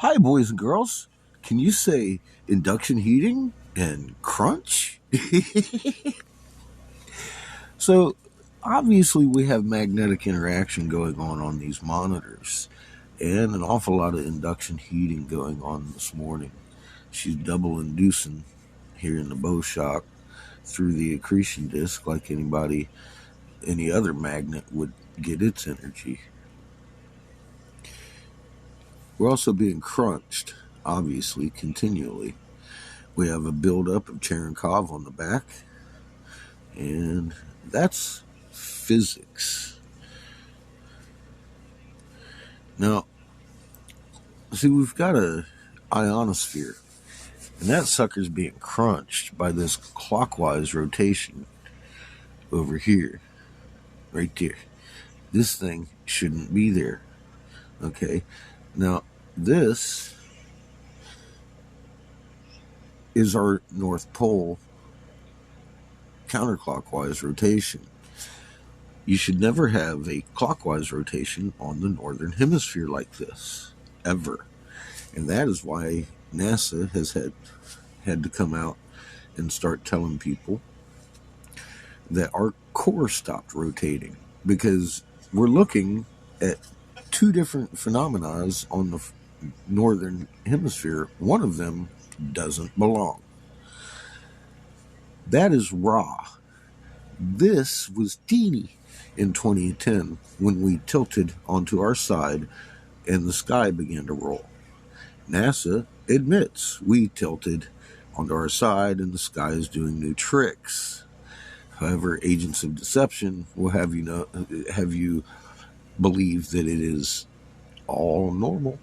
Hi, boys and girls. Can you say induction heating and crunch? So, obviously, we have magnetic interaction going on these monitors and an awful lot of induction heating going on this morning. She's double inducing here in the bow shock through the accretion disk like any other magnet would get its energy. We're also being crunched, obviously, continually. We have a buildup of Cherenkov on the back, and that's physics. Now, see, we've got a ionosphere, and that sucker's being crunched by this clockwise rotation over here, right there. This thing shouldn't be there. Okay, now this is our North Pole counterclockwise rotation. You should never have a clockwise rotation on the northern hemisphere like this, ever. And that is why NASA has had to come out and start telling people that our core stopped rotating, because we're looking at two different phenomena on the northern hemisphere. One of them doesn't belong. That is Ra. This was teeny in 2010 when we tilted onto our side and the sky began to roll. NASA admits we tilted onto our side and the sky is doing new tricks. However, agents of deception will have you believe that it is all normal,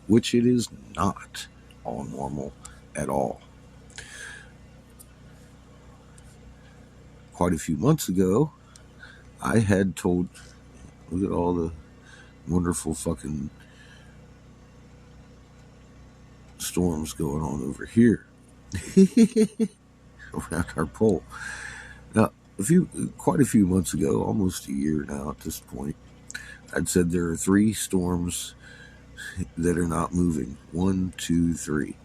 which it is not all normal at all. Quite a few months ago, I had told, look at all the wonderful fucking storms going on over here around our pole. Now, quite a few months ago, almost a year now at this point, I'd said there are 3 storms that are not moving. 1, 2, 3.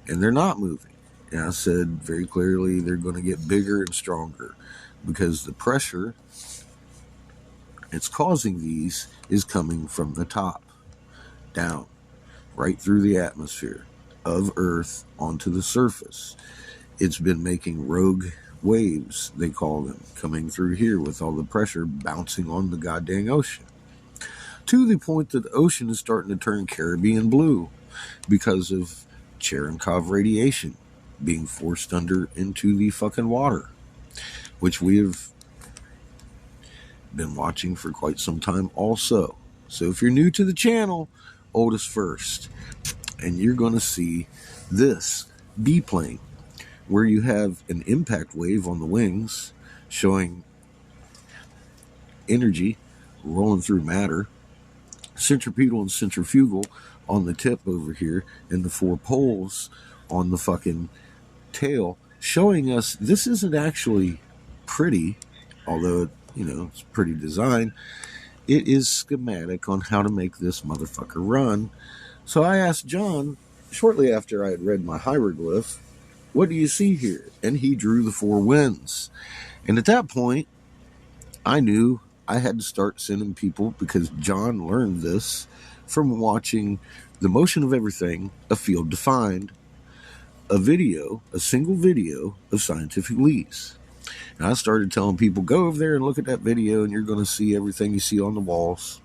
And they're not moving. And I said very clearly they're going to get bigger and stronger because the pressure it's causing these is coming from the top down, right through the atmosphere of Earth onto the surface. It's been making rogue waves, they call them, coming through here with all the pressure bouncing on the goddamn ocean. To the point that the ocean is starting to turn Caribbean blue because of Cherenkov radiation being forced into the fucking water, which we have been watching for quite some time also. So if you're new to the channel, Otis first, and you're going to see this biplane where you have an impact wave on the wings showing energy rolling through matter, centripetal and centrifugal on the tip over here, and the 4 poles on the fucking tail, showing us this isn't actually pretty, although it's pretty design. It is schematic on how to make this motherfucker run. So I asked John shortly after I had read my hieroglyph, what do you see here? And he drew the 4 winds. And at that point, I knew I had to start sending people, because John learned this from watching The Motion of Everything, A Field Defined, a single video of scientific leads. And I started telling people, go over there and look at that video and you're going to see everything you see on the walls.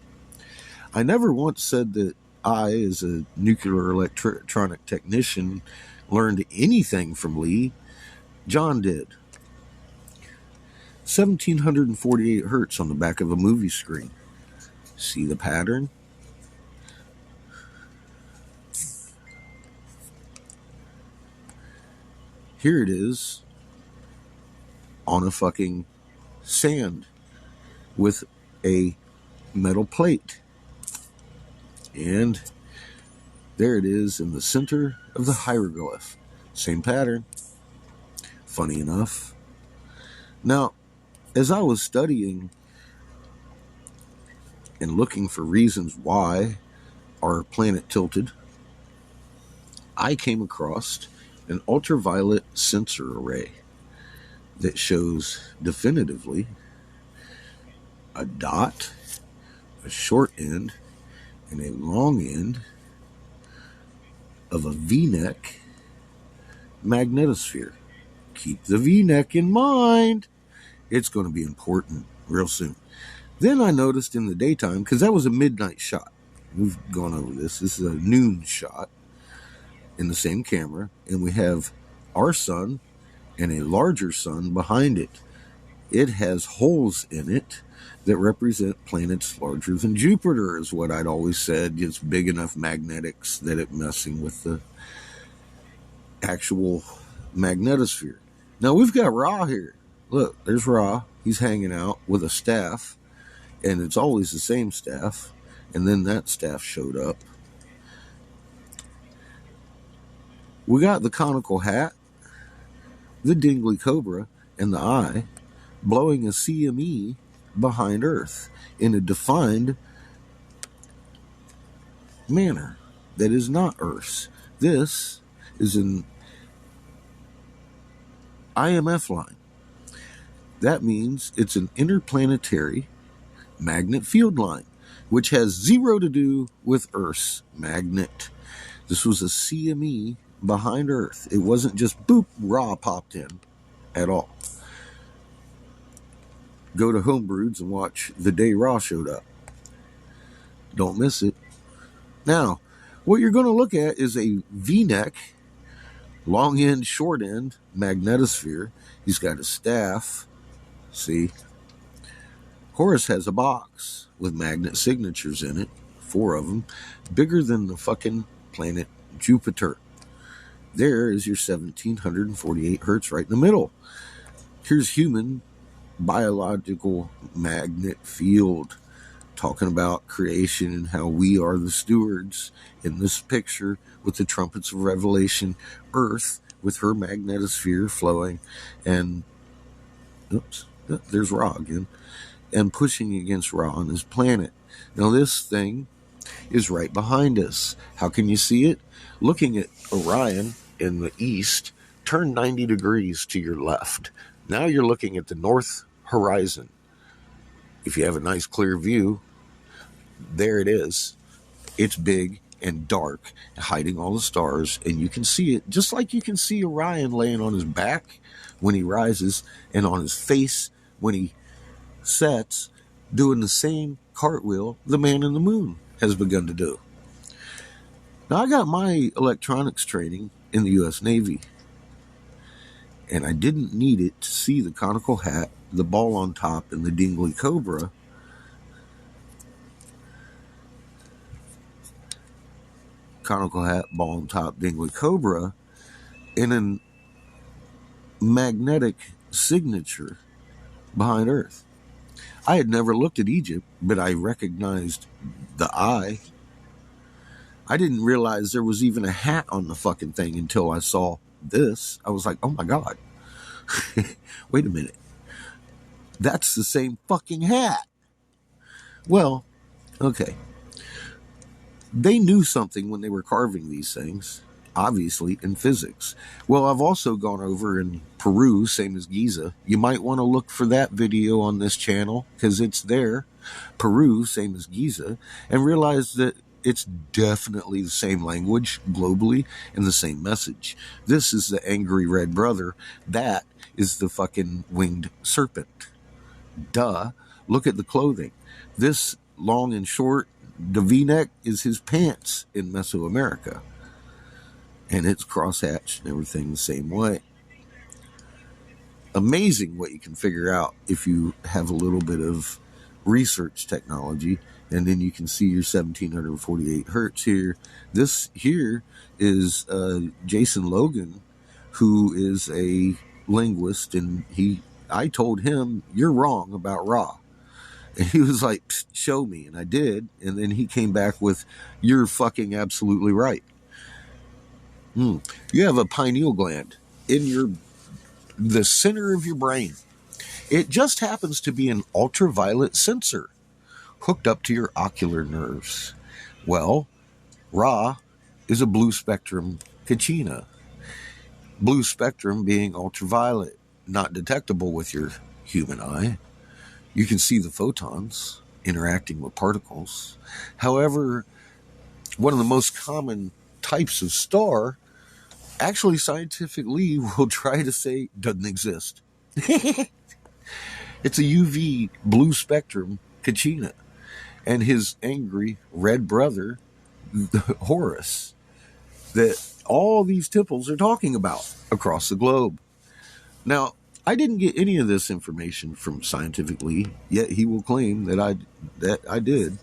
I never once said that I, as a nuclear electronic technician, learned anything from Lee. John did. 1748 hertz on the back of a movie screen. See the pattern? Here it is on a fucking sand with a metal plate. And there it is in the center of the hieroglyph. Same pattern. Funny enough. Now, as I was studying and looking for reasons why our planet tilted I came across an ultraviolet sensor array that shows definitively a dot, a short end, and a long end of a V-neck magnetosphere. Keep the V-neck in mind. It's going to be important real soon. Then I noticed in the daytime, because that was a midnight shot. We've gone over this. This is a noon shot in the same camera, and we have our sun and a larger sun behind it. It has holes in it that represent planets larger than Jupiter, is what I'd always said. It's big enough magnetics that it's messing with the actual magnetosphere. Now we've got Ra here. Look, there's Ra. He's hanging out with a staff, and it's always the same staff. And then that staff showed up. We got the conical hat, the dingly cobra, and the eye blowing a CME behind Earth in a defined manner that is not Earth's. This is an IMF line. That means it's an interplanetary magnet field line, which has zero to do with Earth's magnet. This was a CME behind Earth. It wasn't just boop, Ra popped in at all. Go to Homebroods and watch the day Ra showed up. Don't miss it. Now, what you're going to look at is a V-neck, long end, short end magnetosphere. He's got a staff. See? Horus has a box with magnet signatures in it, 4 of them, bigger than the fucking planet Jupiter. There is your 1748 hertz right in the middle. Here's human biological magnet field, talking about creation and how we are the stewards in this picture with the trumpets of Revelation. Earth with her magnetosphere flowing, and there's Ra again, and pushing against Ra on his planet. Now this thing is right behind us. How can you see it? Looking at Orion in the east, turn 90 degrees to your left. Now you're looking at the north horizon. If you have a nice clear view, there it is. It's big and dark, hiding all the stars, and you can see it just like you can see Orion laying on his back when he rises, and on his face when he sets, doing the same cartwheel the man in the moon has begun to do. Now, I got my electronics training in the U.S. Navy, and I didn't need it to see the conical hat, the ball on top, and the dingly cobra. Conical hat, ball on top, dingly cobra in a magnetic signature behind Earth. I had never looked at Egypt, but I recognized the eye. I didn't realize there was even a hat on the fucking thing until I saw this. I was like, oh my God. Wait a minute. That's the same fucking hat. Well, okay. They knew something when they were carving these things, obviously, in physics. Well, I've also gone over in Peru, same as Giza. You might want to look for that video on this channel, because it's there. Peru, same as Giza, and realize that it's definitely the same language globally and the same message. This is the angry red brother. That is the fucking winged serpent. Duh. Look at the clothing. This long and short, the V-neck is his pants in Mesoamerica. And it's crosshatched and everything the same way. Amazing what you can figure out if you have a little bit of research technology. And then you can see your 1748 hertz here. This here is Jason Logan, who is a linguist, and I told him, you're wrong about Ra. And he was like, show me. And I did. And then he came back with, you're fucking absolutely right. You have a pineal gland in the center of your brain. It just happens to be an ultraviolet sensor hooked up to your ocular nerves. Well, Ra is a blue spectrum Kachina. Blue spectrum being ultraviolet, not detectable with your human eye. You can see the photons interacting with particles. However, one of the most common types of star, actually scientifically will try to say doesn't exist. It's a UV blue spectrum Kachina and his angry red brother, Horus, that all these temples are talking about across the globe. Now, I didn't get any of this information from Scientifically, yet he will claim that I did.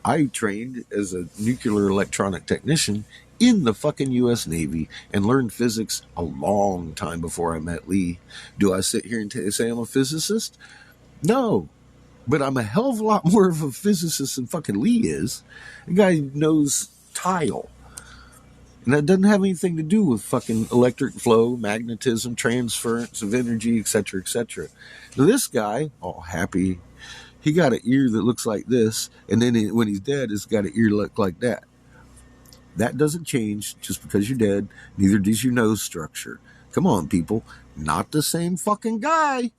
I trained as a nuclear electronic technician in the fucking U.S. Navy and learned physics a long time before I met Lee. Do I sit here and say I'm a physicist? No. But I'm a hell of a lot more of a physicist than fucking Lee is. The guy knows tile. And that doesn't have anything to do with fucking electric flow, magnetism, transference of energy, etc., etc. Now this guy, all happy, he got an ear that looks like this, and then when he's dead, he's got an ear look like that. That doesn't change just because you're dead. Neither does your nose structure. Come on, people. Not the same fucking guy.